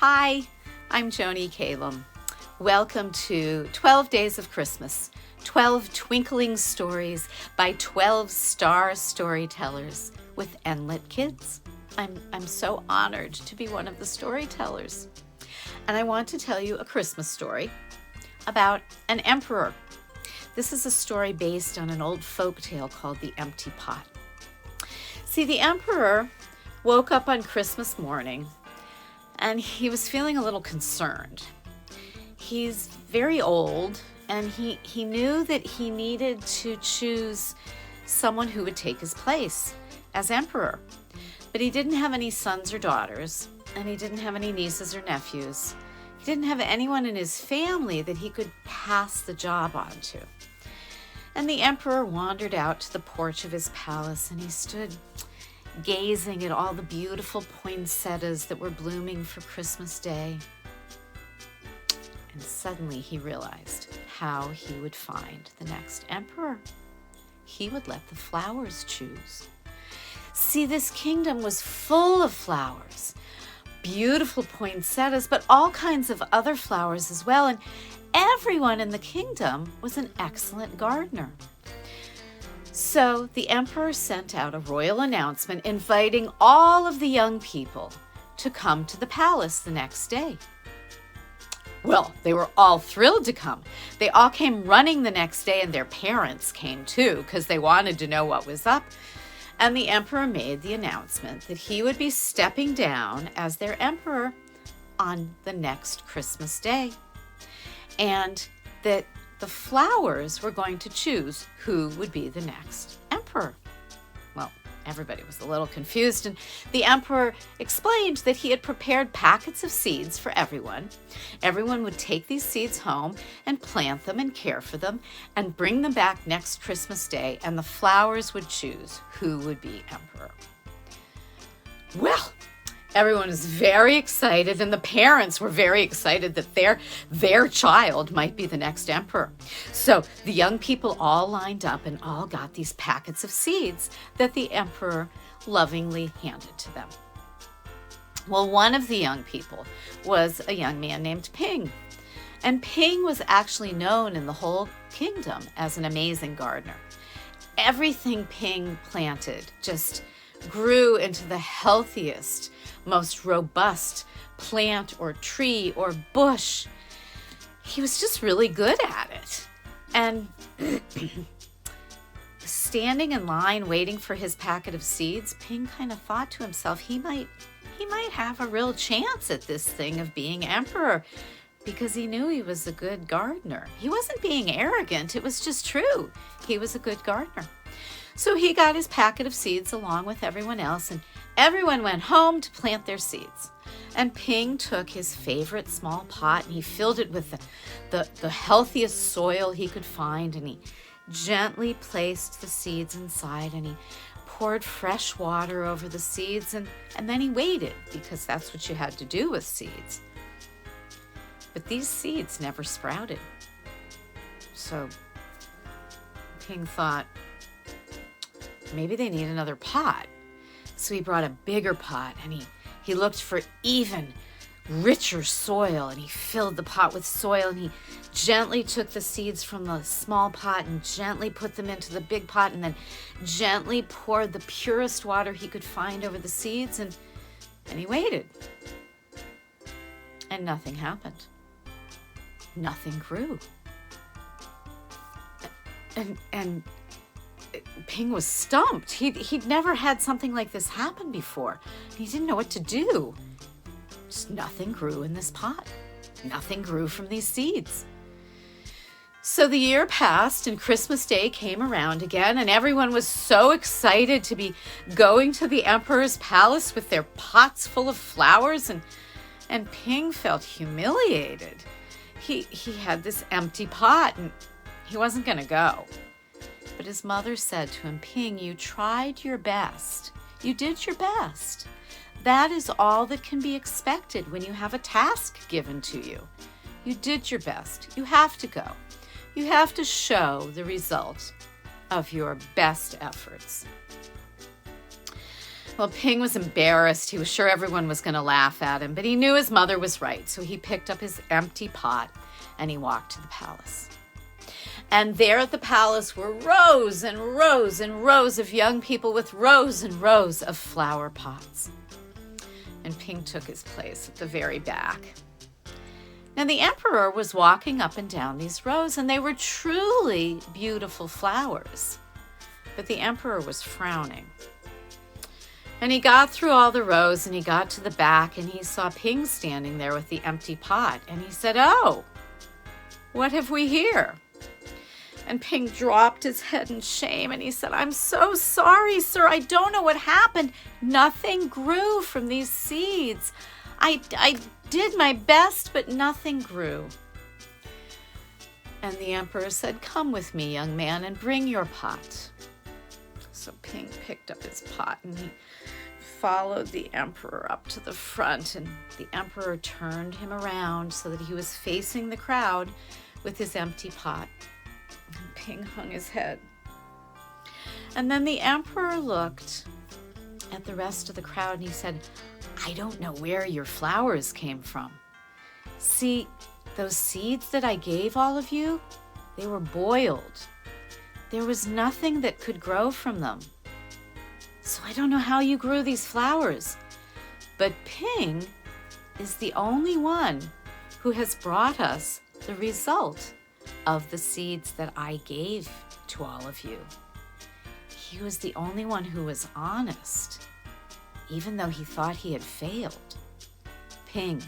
Hi, I'm Joanie Calem. Welcome to 12 Days of Christmas, 12 twinkling stories by 12 star storytellers with Enlit Kids. I'm so honored to be one of the storytellers. And I want to tell you a Christmas story about an emperor. This is a story based on an old folk tale called The Empty Pot. See, the emperor woke up on Christmas morning and he was feeling a little concerned. He's very old and he knew that he needed to choose someone who would take his place as emperor. But he didn't have any sons or daughters, and he didn't have any nieces or nephews. He didn't have anyone in his family that he could pass the job on to. And the emperor wandered out to the porch of his palace and he stood gazing at all the beautiful poinsettias that were blooming for Christmas Day. And suddenly he realized how he would find the next emperor. He would let the flowers choose. See, this kingdom was full of flowers, beautiful poinsettias, but all kinds of other flowers as well. And everyone in the kingdom was an excellent gardener. So the emperor sent out a royal announcement inviting all of the young people to come to the palace the next day. Well, they were all thrilled to come. They all came running the next day, and their parents came too because they wanted to know what was up. And the emperor made the announcement that he would be stepping down as their emperor on the next Christmas Day. And that the flowers were going to choose who would be the next emperor. Well, everybody was a little confused, and the emperor explained that he had prepared packets of seeds for everyone. Everyone would take these seeds home and plant them and care for them and bring them back next Christmas Day, and the flowers would choose who would be emperor. Well, everyone was very excited, and the parents were very excited that their child might be the next emperor. So the young people all lined up and all got these packets of seeds that the emperor lovingly handed to them. Well, one of the young people was a young man named Ping. And Ping was actually known in the whole kingdom as an amazing gardener. Everything Ping planted just grew into the healthiest, most robust plant or tree or bush. He was just really good at it. And standing in line waiting for his packet of seeds, Ping kind of thought to himself he might have a real chance at this thing of being emperor, because he knew he was a good gardener. He wasn't being arrogant, it was just true. He was a good gardener. So he got his packet of seeds along with everyone else, and everyone went home to plant their seeds. And Ping took his favorite small pot and he filled it with the healthiest soil he could find, and he gently placed the seeds inside, and he poured fresh water over the seeds, and then he waited, because that's what you had to do with seeds. But these seeds never sprouted. So Ping thought, maybe they need another pot. So he brought a bigger pot, and he looked for even richer soil, and he filled the pot with soil, and he gently took the seeds from the small pot and gently put them into the big pot, and then gently poured the purest water he could find over the seeds, and he waited. And nothing happened. Nothing grew. And Ping was stumped. He'd never had something like this happen before. He didn't know what to do. Just nothing grew in this pot. Nothing grew from these seeds. So the year passed and Christmas Day came around again, and everyone was so excited to be going to the emperor's palace with their pots full of flowers, and Ping felt humiliated. He had this empty pot and he wasn't going to go. But his mother said to him, Ping, you tried your best. You did your best. That is all that can be expected when you have a task given to you. You did your best. You have to go. You have to show the result of your best efforts. Well, Ping was embarrassed. He was sure everyone was going to laugh at him, but he knew his mother was right. So he picked up his empty pot and he walked to the palace. And there at the palace were rows and rows and rows of young people with rows and rows of flower pots. And Ping took his place at the very back. Now the emperor was walking up and down these rows, and they were truly beautiful flowers. But the emperor was frowning. And he got through all the rows, and he got to the back, and he saw Ping standing there with the empty pot. And he said, "Oh, what have we here?" And Ping dropped his head in shame, and he said, "I'm so sorry, sir. I don't know what happened. Nothing grew from these seeds. I did my best, but nothing grew." And the emperor said, "Come with me, young man, and bring your pot." So Ping picked up his pot, and he followed the emperor up to the front, and the emperor turned him around so that he was facing the crowd with his empty pot. And Ping hung his head. And then the emperor looked at the rest of the crowd and he said, "I don't know where your flowers came from. See, those seeds that I gave all of you, they were boiled. There was nothing that could grow from them. So I don't know how you grew these flowers. But Ping is the only one who has brought us the result of the seeds that I gave to all of you. He was the only one who was honest, even though he thought he had failed. Ping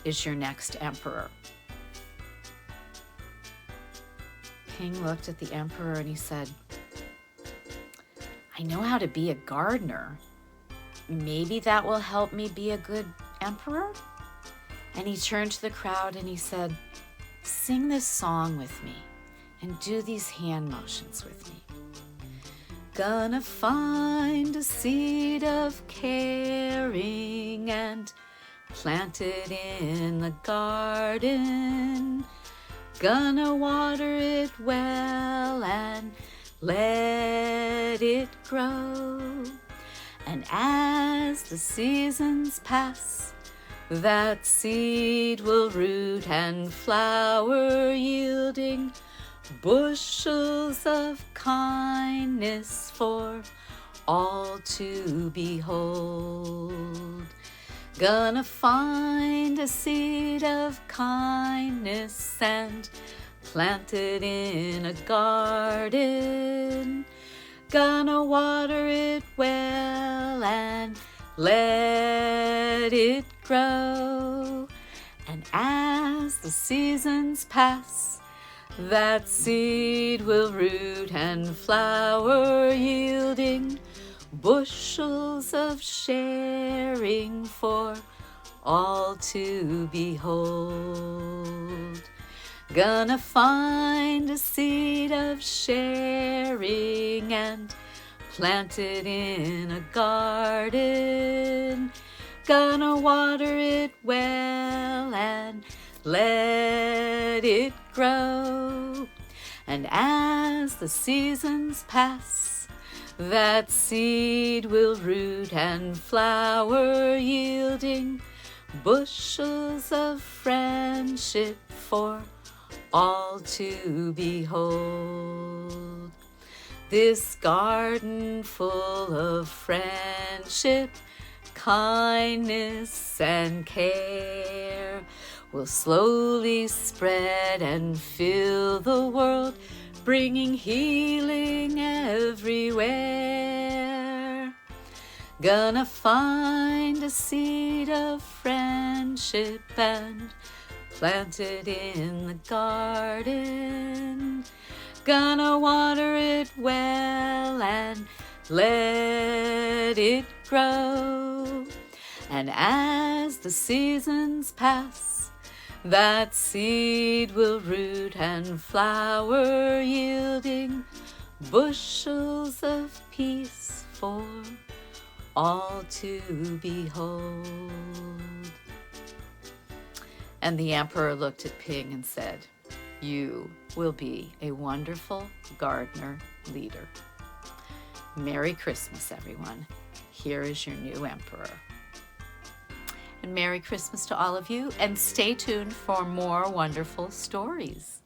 is your next emperor." Ping looked at the emperor and he said, "I know how to be a gardener. Maybe that will help me be a good emperor?" And he turned to the crowd and he said, "Sing this song with me and do these hand motions with me. Gonna find a seed of caring and plant it in the garden. Gonna water it well and let it grow. And as the seasons pass, that seed will root and flower, yielding bushels of kindness for all to behold. Gonna find a seed of kindness and plant it in a garden. Gonna water it well and let it grow. And as the seasons pass, that seed will root and flower, yielding bushels of sharing for all to behold. Gonna find a seed of sharing and plant it in a garden. Gonna water it well and let it grow. And as the seasons pass, that seed will root and flower, yielding bushels of friendship for all to behold. This garden full of friendship, kindness, and care will slowly spread and fill the world, bringing healing everywhere. Gonna find a seed of friendship and plant it in the garden. Gonna water it well and let it grow. And as the seasons pass, that seed will root and flower, yielding bushels of peace for all to behold. And the emperor looked at Ping and said, "You will be a wonderful gardener leader." Merry Christmas, everyone. Here is your new emperor. And Merry Christmas to all of you, and stay tuned for more wonderful stories.